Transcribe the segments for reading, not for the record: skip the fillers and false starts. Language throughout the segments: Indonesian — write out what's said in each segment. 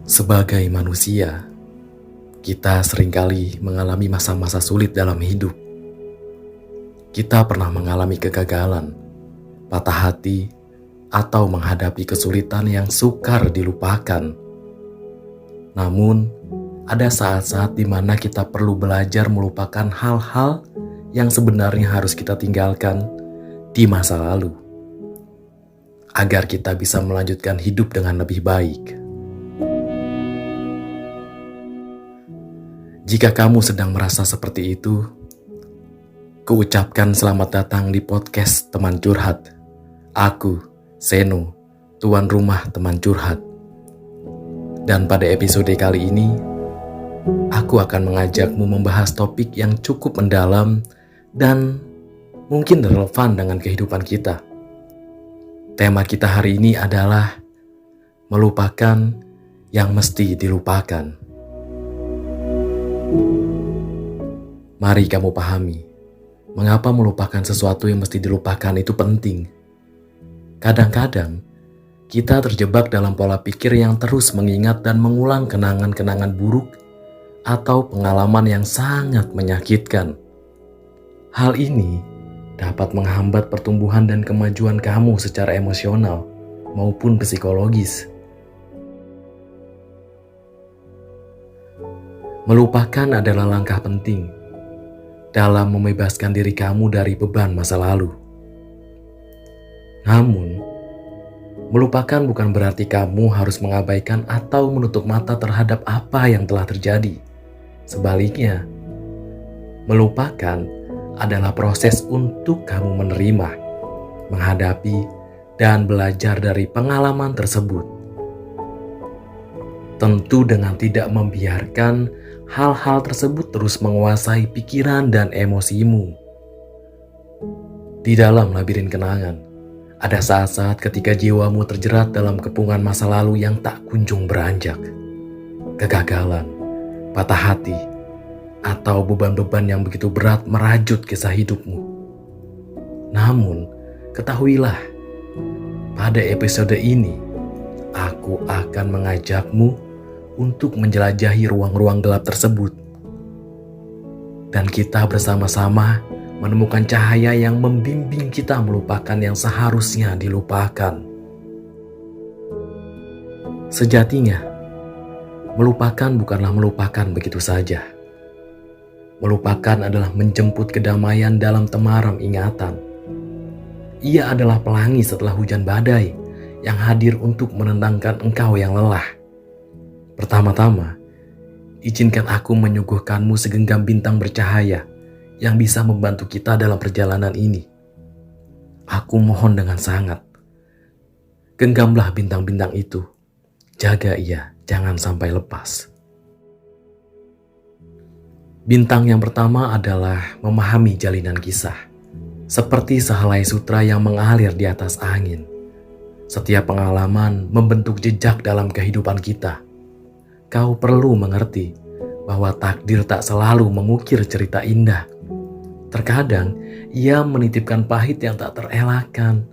Sebagai manusia, kita seringkali mengalami masa-masa sulit dalam hidup. Kita pernah mengalami kegagalan, patah hati, atau menghadapi kesulitan yang sukar dilupakan. Namun, ada saat-saat di mana kita perlu belajar melupakan hal-hal yang sebenarnya harus kita tinggalkan di masa lalu, agar kita bisa melanjutkan hidup dengan lebih baik. Jika kamu sedang merasa seperti itu, kuucapkan selamat datang di podcast Teman Curhat. Aku, Seno, tuan rumah teman curhat. Dan pada episode kali ini, aku akan mengajakmu membahas topik yang cukup mendalam dan mungkin relevan dengan kehidupan kita. Tema kita hari ini adalah melupakan yang mesti dilupakan. Mari kamu pahami, mengapa melupakan sesuatu yang mesti dilupakan itu penting. Kadang-kadang, kita terjebak dalam pola pikir yang terus mengingat dan mengulang kenangan-kenangan buruk atau pengalaman yang sangat menyakitkan. Hal ini dapat menghambat pertumbuhan dan kemajuan kamu secara emosional maupun psikologis. Melupakan adalah langkah penting dalam membebaskan diri kamu dari beban masa lalu. Namun, melupakan bukan berarti kamu harus mengabaikan atau menutup mata terhadap apa yang telah terjadi. Sebaliknya, melupakan adalah proses untuk kamu menerima, menghadapi, dan belajar dari pengalaman tersebut. Tentu dengan tidak membiarkan hal-hal tersebut terus menguasai pikiran dan emosimu. Di dalam labirin kenangan, ada saat-saat ketika jiwamu terjerat dalam kepungan masa lalu yang tak kunjung beranjak. Kegagalan, patah hati, atau beban-beban yang begitu berat merajut kisah hidupmu. Namun, ketahuilah, pada episode ini, aku akan mengajakmu untuk menjelajahi ruang-ruang gelap tersebut. Dan kita bersama-sama menemukan cahaya yang membimbing kita melupakan yang seharusnya dilupakan. Sejatinya, melupakan bukanlah melupakan begitu saja. Melupakan adalah menjemput kedamaian dalam temaram ingatan. Ia adalah pelangi setelah hujan badai yang hadir untuk menenangkan engkau yang lelah. Pertama-tama, izinkan aku menyuguhkanmu segenggam bintang bercahaya yang bisa membantu kita dalam perjalanan ini. Aku mohon dengan sangat, genggamlah bintang-bintang itu. Jaga ia, jangan sampai lepas. Bintang yang pertama adalah memahami jalinan kisah. Seperti sehelai sutra yang mengalir di atas angin. Setiap pengalaman membentuk jejak dalam kehidupan kita. Kau perlu mengerti bahwa takdir tak selalu mengukir cerita indah. Terkadang, ia menitipkan pahit yang tak terelakkan.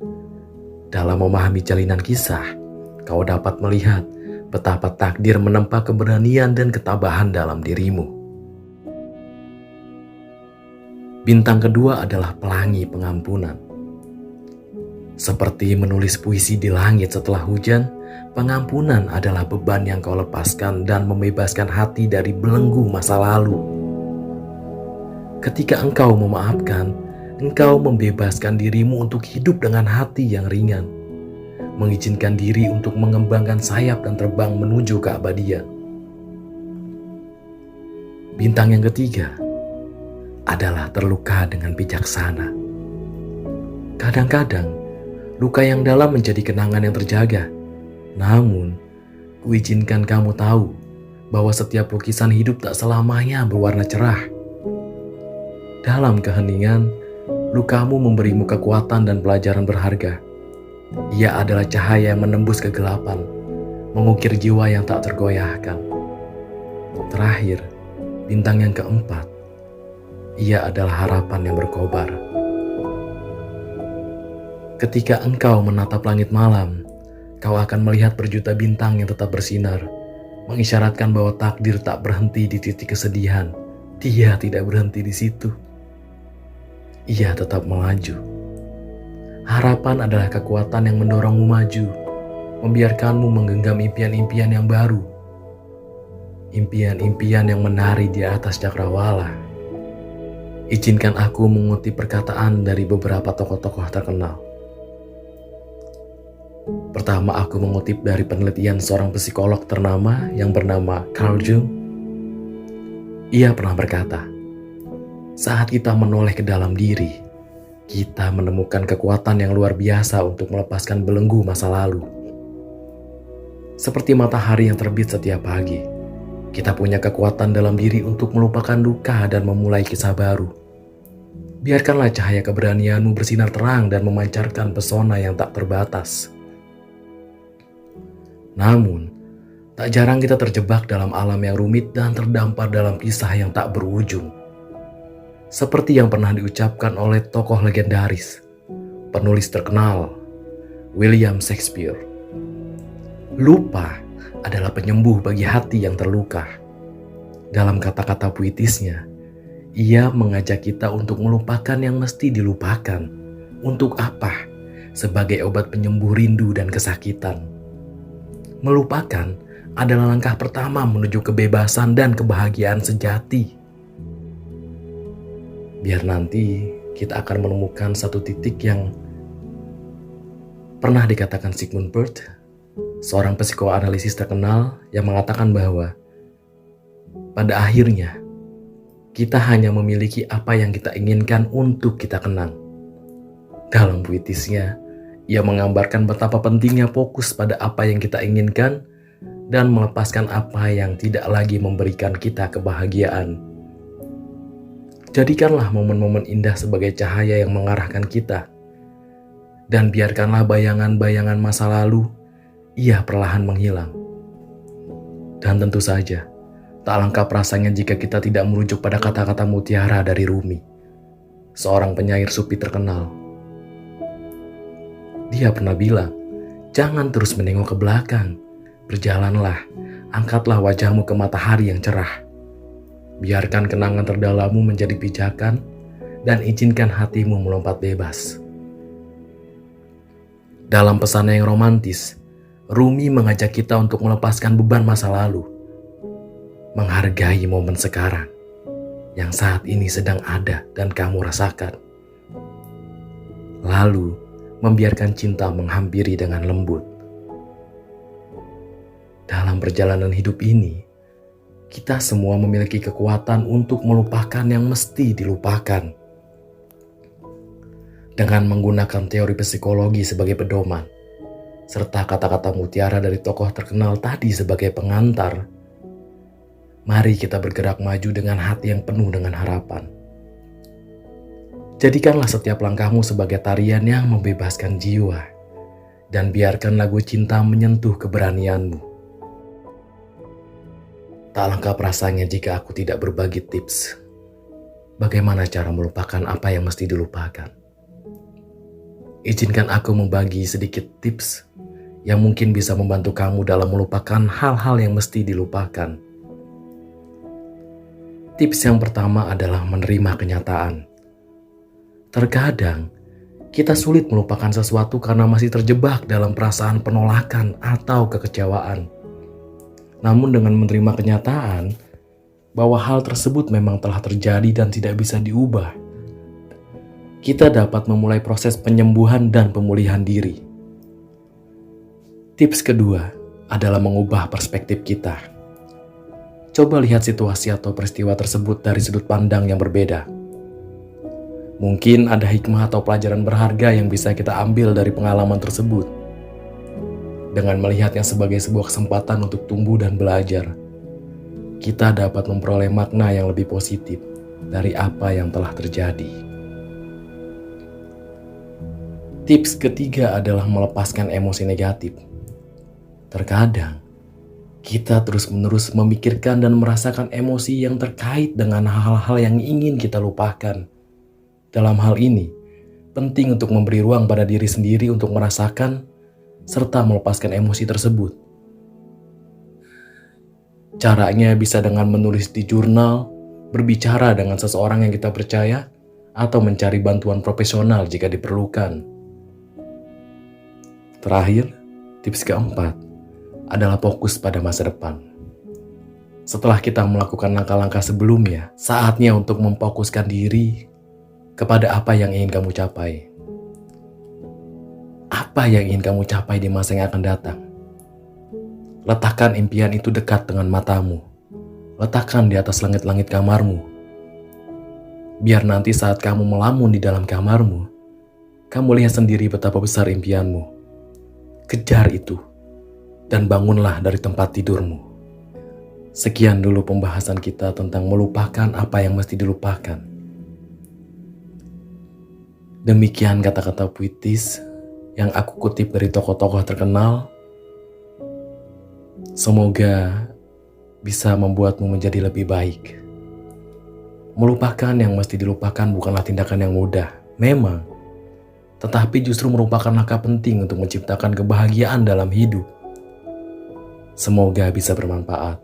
Dalam memahami jalinan kisah, kau dapat melihat betapa takdir menempa keberanian dan ketabahan dalam dirimu. Bintang kedua adalah pelangi pengampunan. Seperti menulis puisi di langit setelah hujan, pengampunan adalah beban yang kau lepaskan dan membebaskan hati dari belenggu masa lalu. Ketika engkau memaafkan, engkau membebaskan dirimu untuk hidup dengan hati yang ringan, mengizinkan diri untuk mengembangkan sayap dan terbang menuju keabadian. Bintang yang ketiga adalah terluka dengan bijaksana. Kadang-kadang, luka yang dalam menjadi kenangan yang terjaga. Namun, kuizinkan kamu tahu bahwa setiap lukisan hidup tak selamanya berwarna cerah. Dalam keheningan, lukamu memberimu kekuatan dan pelajaran berharga. Ia adalah cahaya yang menembus kegelapan, mengukir jiwa yang tak tergoyahkan. Terakhir, bintang yang keempat, ia adalah harapan yang berkobar. Ketika engkau menatap langit malam, kau akan melihat berjuta bintang yang tetap bersinar, mengisyaratkan bahwa takdir tak berhenti di titik kesedihan. Dia tidak berhenti di situ. Ia tetap melaju. Harapan adalah kekuatan yang mendorongmu maju, membiarkanmu menggenggam impian-impian yang baru. Impian-impian yang menari di atas cakrawala. Izinkan aku mengutip perkataan dari beberapa tokoh-tokoh terkenal. Pertama, aku mengutip dari penelitian seorang psikolog ternama yang bernama Carl Jung. Ia pernah berkata, saat kita menoleh ke dalam diri, kita menemukan kekuatan yang luar biasa untuk melepaskan belenggu masa lalu. Seperti matahari yang terbit setiap pagi, kita punya kekuatan dalam diri untuk melupakan luka dan memulai kisah baru. Biarkanlah cahaya keberanianmu bersinar terang dan memancarkan pesona yang tak terbatas. Namun, tak jarang kita terjebak dalam alam yang rumit dan terdampar dalam kisah yang tak berujung. Seperti yang pernah diucapkan oleh tokoh legendaris, penulis terkenal, William Shakespeare. Lupa adalah penyembuh bagi hati yang terluka. Dalam kata-kata puitisnya, ia mengajak kita untuk melupakan yang mesti dilupakan. Untuk apa? Sebagai obat penyembuh rindu dan kesakitan. Melupakan adalah langkah pertama menuju kebebasan dan kebahagiaan sejati. Biar nanti kita akan menemukan satu titik yang pernah dikatakan Sigmund Freud, seorang psikoanalisis terkenal yang mengatakan bahwa pada akhirnya kita hanya memiliki apa yang kita inginkan untuk kita kenang. Dalam puitisnya, ia menggambarkan betapa pentingnya fokus pada apa yang kita inginkan dan melepaskan apa yang tidak lagi memberikan kita kebahagiaan. Jadikanlah momen-momen indah sebagai cahaya yang mengarahkan kita. Dan biarkanlah bayangan-bayangan masa lalu, ia perlahan menghilang. Dan tentu saja, tak lengkap rasanya jika kita tidak merujuk pada kata-kata mutiara dari Rumi, seorang penyair sufi terkenal. Dia pernah bilang, jangan terus menengok ke belakang. Berjalanlah, angkatlah wajahmu ke matahari yang cerah. Biarkan kenangan terdalammu menjadi pijakan dan izinkan hatimu melompat bebas. Dalam pesannya yang romantis, Rumi mengajak kita untuk melepaskan beban masa lalu. Menghargai momen sekarang yang saat ini sedang ada dan kamu rasakan. Lalu, membiarkan cinta menghampiri dengan lembut. Dalam perjalanan hidup ini, kita semua memiliki kekuatan untuk melupakan yang mesti dilupakan. Dengan menggunakan teori psikologi sebagai pedoman, serta kata-kata mutiara dari tokoh terkenal tadi sebagai pengantar, mari kita bergerak maju dengan hati yang penuh dengan harapan. Jadikanlah setiap langkahmu sebagai tarian yang membebaskan jiwa, dan biarkan lagu cinta menyentuh keberanianmu. Tak lengkap rasanya jika aku tidak berbagi tips bagaimana cara melupakan apa yang mesti dilupakan. Izinkan aku membagi sedikit tips yang mungkin bisa membantu kamu dalam melupakan hal-hal yang mesti dilupakan. Tips yang pertama adalah menerima kenyataan. Terkadang, kita sulit melupakan sesuatu karena masih terjebak dalam perasaan penolakan atau kekecewaan. Namun dengan menerima kenyataan bahwa hal tersebut memang telah terjadi dan tidak bisa diubah, kita dapat memulai proses penyembuhan dan pemulihan diri. Tips kedua adalah mengubah perspektif kita. Coba lihat situasi atau peristiwa tersebut dari sudut pandang yang berbeda. Mungkin ada hikmah atau pelajaran berharga yang bisa kita ambil dari pengalaman tersebut. Dengan melihatnya sebagai sebuah kesempatan untuk tumbuh dan belajar, kita dapat memperoleh makna yang lebih positif dari apa yang telah terjadi. Tips ketiga adalah melepaskan emosi negatif. Terkadang, kita terus-menerus memikirkan dan merasakan emosi yang terkait dengan hal-hal yang ingin kita lupakan. Dalam hal ini, penting untuk memberi ruang pada diri sendiri untuk merasakan serta melepaskan emosi tersebut. Caranya bisa dengan menulis di jurnal, berbicara dengan seseorang yang kita percaya, atau mencari bantuan profesional jika diperlukan. Terakhir, tips keempat adalah fokus pada masa depan. Setelah kita melakukan langkah-langkah sebelumnya, saatnya untuk memfokuskan diri kepada apa yang ingin kamu capai. Apa yang ingin kamu capai di masa yang akan datang? Letakkan impian itu dekat dengan matamu. Letakkan di atas langit-langit kamarmu. Biar nanti saat kamu melamun di dalam kamarmu, kamu lihat sendiri betapa besar impianmu. Kejar itu, dan bangunlah dari tempat tidurmu. Sekian dulu pembahasan kita tentang melupakan apa yang mesti dilupakan. Demikian kata-kata puitis yang aku kutip dari tokoh-tokoh terkenal. Semoga bisa membuatmu menjadi lebih baik. Melupakan yang mesti dilupakan bukanlah tindakan yang mudah, memang. Tetapi justru merupakan langkah penting untuk menciptakan kebahagiaan dalam hidup. Semoga bisa bermanfaat.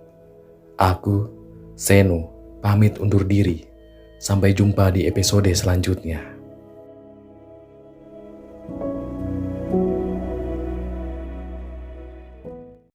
Aku, Seno, pamit undur diri. Sampai jumpa di episode selanjutnya.